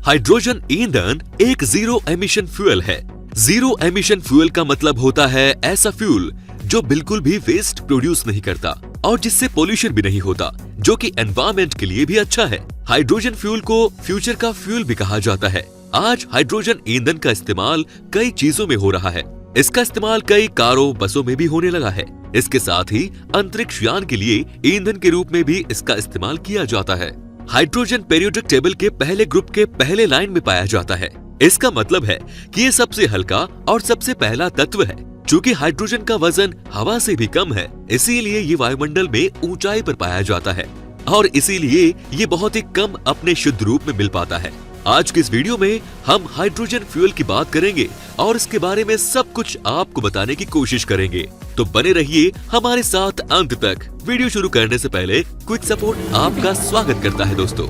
Hydrogen ईंधन एक zero emission fuel है। जीरो एमिशन फ्यूल का मतलब होता है ऐसा फ्यूल जो बिल्कुल भी वेस्ट प्रोड्यूस नहीं करता और जिससे पोल्यूशन भी नहीं होता, जो कि एनवायरमेंट के लिए भी अच्छा है। हाइड्रोजन फ्यूल को फ्यूचर का फ्यूल भी कहा जाता है। आज हाइड्रोजन ईंधन का इस्तेमाल कई चीजों में हो रहा है। इसका इस्तेमाल कई कारों, बसों में भी होने लगा है। इसके साथ ही अंतरिक्ष यान के लिए ईंधन के रूप में भी इसका इस्तेमाल किया जाता है। हाइड्रोजन पीरियोडिक टेबल के पहले ग्रुप के पहले लाइन में पाया जाता है। इसका मतलब है कि ये सबसे हल्का और सबसे पहला तत्व है। चूंकि हाइड्रोजन का वजन हवा से भी कम है, इसीलिए ये वायुमंडल में ऊंचाई पर पाया जाता है और इसीलिए ये बहुत ही कम अपने शुद्ध रूप में मिल पाता है। आज की इस वीडियो में हम हाइड्रोजन फ्यूल की बात करेंगे और इसके बारे में सब कुछ आपको बताने की कोशिश करेंगे, तो बने रहिए हमारे साथ अंत तक। वीडियो शुरू करने से पहले क्विक सपोर्ट आपका स्वागत करता है दोस्तों।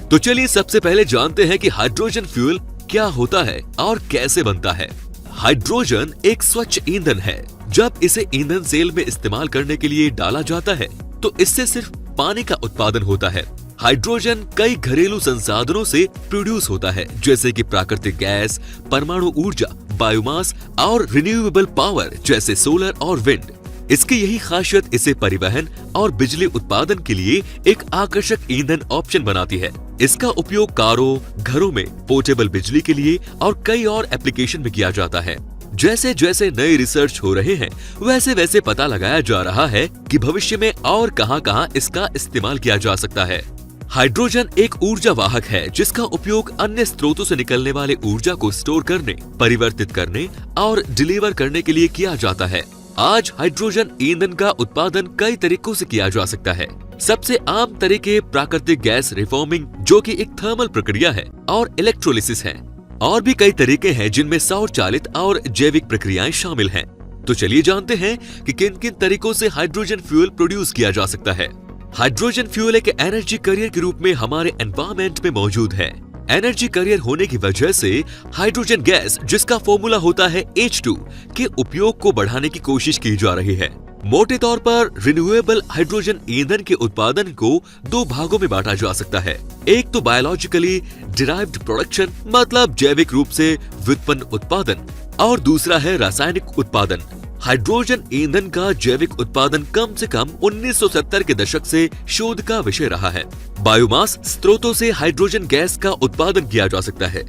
तो चलिए सबसे पहले जानते हैं कि हाइड्रोजन फ्यूल क्या होता है और कैसे बनता है। हाइड्रोजन एक स्वच्छ ईंधन है। जब इसे ईंधन सेल में इस्तेमाल करने के लिए डाला जाता है तो इससे सिर्फ पानी का उत्पादन होता है। हाइड्रोजन कई घरेलू संसाधनों से प्रोड्यूस होता है, जैसे कि प्राकृतिक गैस, परमाणु ऊर्जा, बायोमास और रिन्यूएबल पावर जैसे सोलर और विंड। इसकी यही खासियत इसे परिवहन और बिजली उत्पादन के लिए एक आकर्षक ईंधन ऑप्शन बनाती है। इसका उपयोग कारों, घरों में पोर्टेबल बिजली के लिए और कई और एप्लीकेशन में किया जाता है। जैसे जैसे नए रिसर्च हो रहे हैं, वैसे वैसे पता लगाया जा रहा है कि भविष्य में और कहां-कहां इसका इस्तेमाल किया जा सकता है। हाइड्रोजन एक ऊर्जा वाहक है जिसका उपयोग अन्य स्रोतों से निकलने वाले ऊर्जा को स्टोर करने, परिवर्तित करने और डिलीवर करने के लिए किया जाता है। आज हाइड्रोजन ईंधन का उत्पादन कई तरीकों से किया जा सकता है। सबसे आम तरीके प्राकृतिक गैस रिफॉर्मिंग, जो कि एक थर्मल प्रक्रिया है, और इलेक्ट्रोलिसिस है। और भी कई तरीके हैं जिनमें सौर चालित और जैविक प्रक्रियाएं शामिल हैं। तो चलिए जानते हैं कि किन किन तरीकों से हाइड्रोजन फ्यूल प्रोड्यूस किया जा सकता है। हाइड्रोजन फ्यूल एक एनर्जी कैरियर के रूप में हमारे एनवायरमेंट में मौजूद है। एनर्जी कैरियर होने की वजह से हाइड्रोजन गैस, जिसका फॉर्मूला होता है H2, के उपयोग को बढ़ाने की कोशिश की जा रही है। मोटे तौर पर रिन्यूएबल हाइड्रोजन ईंधन के उत्पादन को दो भागों में बांटा जा सकता है। एक तो बायोलॉजिकली डिराइव्ड प्रोडक्शन, मतलब जैविक रूप से व्युत्पन्न उत्पादन, और दूसरा है रासायनिक उत्पादन। हाइड्रोजन ईंधन का जैविक उत्पादन कम से कम 1970 के दशक से शोध का विषय रहा है। बायोमास स्रोतों से हाइड्रोजन गैस का उत्पादन किया जा सकता है,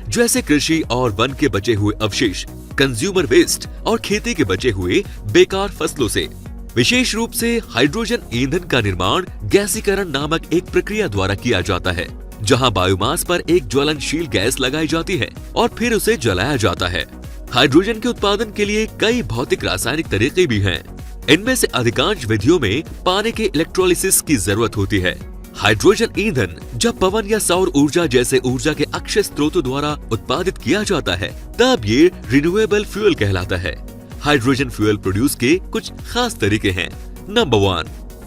जैसे कृषि और वन के बचे हुए अवशेष, कंज्यूमर वेस्ट और खेती के बचे हुए बेकार फसलों से। विशेष रूप से हाइड्रोजन ईंधन का निर्माण गैसीकरण नामक एक प्रक्रिया द्वारा किया जाता है, जहां बायोमास पर एक ज्वलनशील गैस लगाई जाती है और फिर उसे जलाया जाता है। हाइड्रोजन के उत्पादन के लिए कई भौतिक रासायनिक तरीके भी हैं। इनमें से अधिकांश विधियों में पानी के इलेक्ट्रोलिसिस की जरूरत होती है। हाइड्रोजन ईंधन जब पवन या सौर ऊर्जा जैसे ऊर्जा के अक्षय स्रोतों द्वारा उत्पादित किया जाता है, तब ये रिन्यूएबल फ्यूल कहलाता है। हाइड्रोजन फ्यूल प्रोड्यूस के कुछ खास तरीके हैं। Number 1,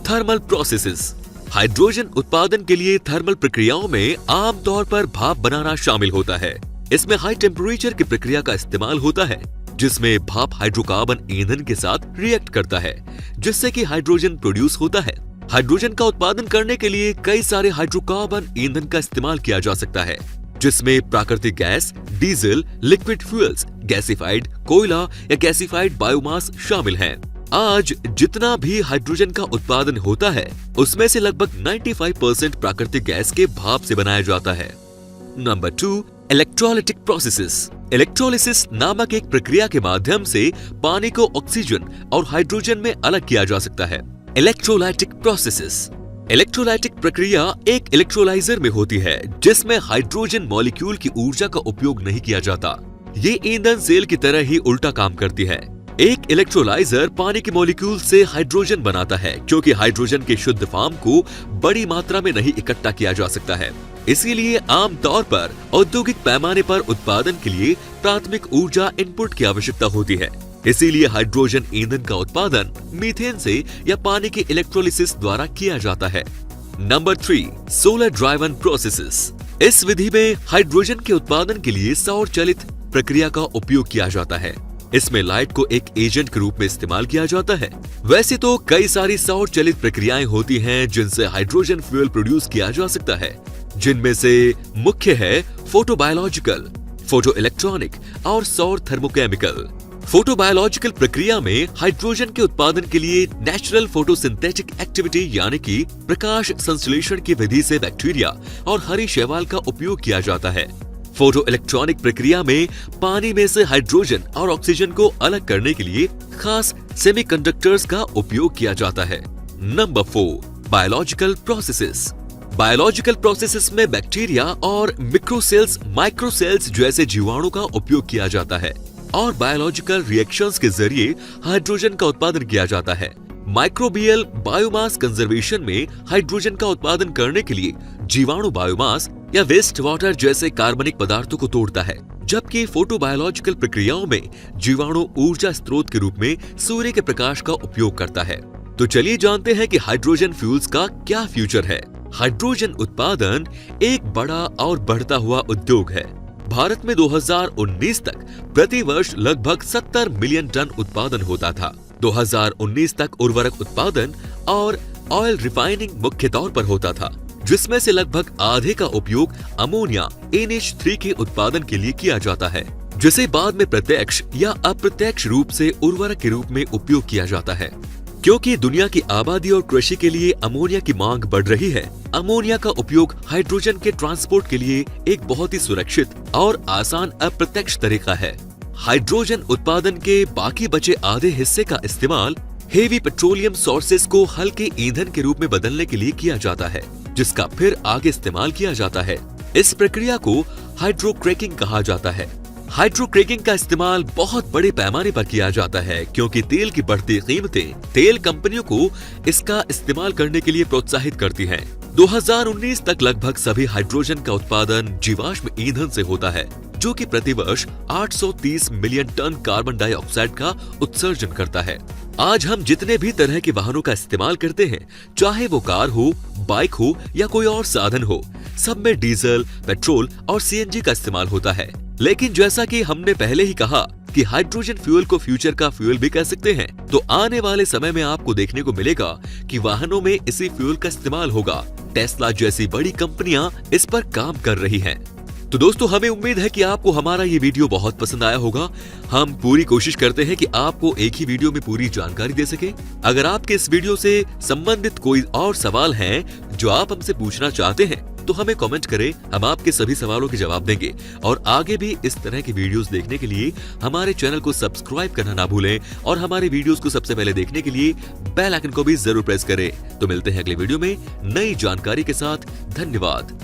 thermal processes. हाइड्रोजन उत्पादन के लिए थर्मल प्रक्रियाओं में आमतौर पर भाप बनाना शामिल होता है। इसमें हाई टेम्परेचर की प्रक्रिया का इस्तेमाल होता है, जिसमें भाप हाइड्रोकार्बन ईंधन के साथ रिएक्ट करता है, जिससे कि हाइड्रोजन प्रोड्यूस होता है। हाइड्रोजन का उत्पादन करने के लिए कई सारे हाइड्रोकार्बन ईंधन का इस्तेमाल किया जा सकता है, जिसमें प्राकृतिक गैस, डीजल, लिक्विड फ्यूल्स, गैसिफाइड कोयला या गैसिफाइड बायोमास शामिल हैं। आज जितना भी हाइड्रोजन का उत्पादन होता है, उसमें से लगभग 95% प्राकृतिक गैस के भाप से बनाया जाता है। Number 2, electrolytic processes. इलेक्ट्रोलिसिस नामक एक प्रक्रिया के माध्यम से पानी को ऑक्सीजन और हाइड्रोजन में अलग किया जा सकता है। Electrolytic processes. इलेक्ट्रोलाइटिक प्रक्रिया एक इलेक्ट्रोलाइजर में होती है, जिसमें हाइड्रोजन मॉलिक्यूल की ऊर्जा का उपयोग नहीं किया जाता। ये ईंधन सेल की तरह ही उल्टा काम करती है। एक इलेक्ट्रोलाइजर पानी के मॉलिक्यूल से हाइड्रोजन बनाता है, क्योंकि हाइड्रोजन के शुद्ध फॉर्म को बड़ी मात्रा में नहीं इकट्ठा किया जा सकता है। इसीलिए आमतौर पर औद्योगिक पैमाने पर उत्पादन के लिए प्राथमिक ऊर्जा इनपुट की आवश्यकता होती है। इसीलिए हाइड्रोजन ईंधन का उत्पादन मीथेन से या पानी के इलेक्ट्रोलिसिस द्वारा किया जाता है। Number 3, solar driven processes. इस विधि में हाइड्रोजन के उत्पादन के लिए सौर चालित प्रक्रिया का उपयोग किया जाता है। इसमें लाइट को एक एजेंट के रूप में इस्तेमाल किया जाता है। वैसे तो कई सारी सौर चालित प्रक्रियाएं होती हैं जिनसे हाइड्रोजन फ्यूल प्रोड्यूस किया जा सकता है, जिनमें से मुख्य है फोटोबायोलॉजिकल, फोटो इलेक्ट्रॉनिक और सौर थर्मोकेमिकल। फोटोबायोलॉजिकल प्रक्रिया में हाइड्रोजन के उत्पादन के लिए नेचुरल फोटोसिंथेटिक एक्टिविटी यानी कि प्रकाश संश्लेषण की विधि से बैक्टीरिया और हरी शैवाल का उपयोग किया जाता है। फोटो इलेक्ट्रॉनिक प्रक्रिया में पानी में से हाइड्रोजन और ऑक्सीजन को अलग करने के लिए खास सेमीकंडक्टर्स का उपयोग किया जाता है। Number 4, biological processes. Biological processes में बैक्टीरिया और मिक्रोसेल्स, माइक्रोसेल्स जैसे जीवाणु का उपयोग किया जाता है और बायोलॉजिकल रिएक्शंस के जरिए हाइड्रोजन का उत्पादन किया जाता है। माइक्रोबियल बायोमास कंजर्वेशन में हाइड्रोजन का उत्पादन करने के लिए जीवाणु बायोमास या वेस्ट वाटर जैसे कार्बनिक पदार्थों को तोड़ता है, जबकि फोटोबायोलॉजिकल प्रक्रियाओं में जीवाणु ऊर्जा स्रोत के रूप में सूर्य के प्रकाश का उपयोग करता है। तो चलिए जानते हैं कि हाइड्रोजन फ्यूल्स का क्या फ्यूचर है। हाइड्रोजन उत्पादन एक बड़ा और बढ़ता हुआ उद्योग है। भारत में 2019 तक प्रति वर्ष लगभग 70 मिलियन टन उत्पादन होता था। 2019 तक उर्वरक उत्पादन और ऑयल रिफाइनिंग मुख्य तौर पर होता था, जिसमें से लगभग आधे का उपयोग अमोनिया NH3 के उत्पादन के लिए किया जाता है, जिसे बाद में प्रत्यक्ष या अप्रत्यक्ष रूप से उर्वरक के रूप में उपयोग किया जाता है। क्योंकि दुनिया की आबादी और कृषि के लिए अमोनिया की मांग बढ़ रही है, अमोनिया का उपयोग हाइड्रोजन के ट्रांसपोर्ट के लिए एक बहुत ही सुरक्षित और आसान अप्रत्यक्ष तरीका है। हाइड्रोजन उत्पादन के बाकी बचे आधे हिस्से का इस्तेमाल हेवी पेट्रोलियम सोर्सेस को हल्के ईंधन के रूप में बदलने के लिए किया जाता है, जिसका फिर आगे इस्तेमाल किया जाता है। इस प्रक्रिया को हाइड्रोक्रैकिंग कहा जाता है। हाइड्रोक्रैकिंग का इस्तेमाल बहुत बड़े पैमाने पर किया जाता है, क्योंकि तेल की बढ़ती कीमतें तेल कंपनियों को इसका इस्तेमाल करने के लिए प्रोत्साहित करती हैं। 2019 तक लगभग सभी हाइड्रोजन का उत्पादन जीवाश्म ईंधन से होता है, जो कि प्रतिवर्ष 830 मिलियन टन कार्बन डाइऑक्साइड का उत्सर्जन करता है। आज हम जितने भी तरह के वाहनों का इस्तेमाल करते हैं, चाहे वो कार हो, बाइक हो या कोई और साधन हो, सब में डीजल, पेट्रोल और CNG का इस्तेमाल होता है। लेकिन जैसा कि हमने पहले ही कहा कि हाइड्रोजन फ्यूल को फ्यूचर का फ्यूल भी कह सकते हैं, तो आने वाले समय में आपको देखने को मिलेगा कि वाहनों में इसी फ्यूल का इस्तेमाल होगा। टेस्ला जैसी बड़ी कंपनियां इस पर काम कर रही हैं। तो दोस्तों, हमें उम्मीद है कि आपको हमारा ये वीडियो बहुत पसंद आया होगा। हम पूरी कोशिश करते हैं कि आपको एक ही वीडियो में पूरी जानकारी दे सके। अगर आपके इस वीडियो से संबंधित कोई और सवाल हैं जो आप हमसे पूछना चाहते हैं, तो हमें कमेंट करें, हम आपके सभी सवालों के जवाब देंगे। और आगे भी इस तरह की वीडियोस देखने के लिए हमारे चैनल को सब्सक्राइब करना ना भूलें और हमारे वीडियोस को सबसे पहले देखने के लिए बेल आइकन को भी जरूर प्रेस करें। तो मिलते हैं अगले वीडियो में नई जानकारी के साथ। धन्यवाद।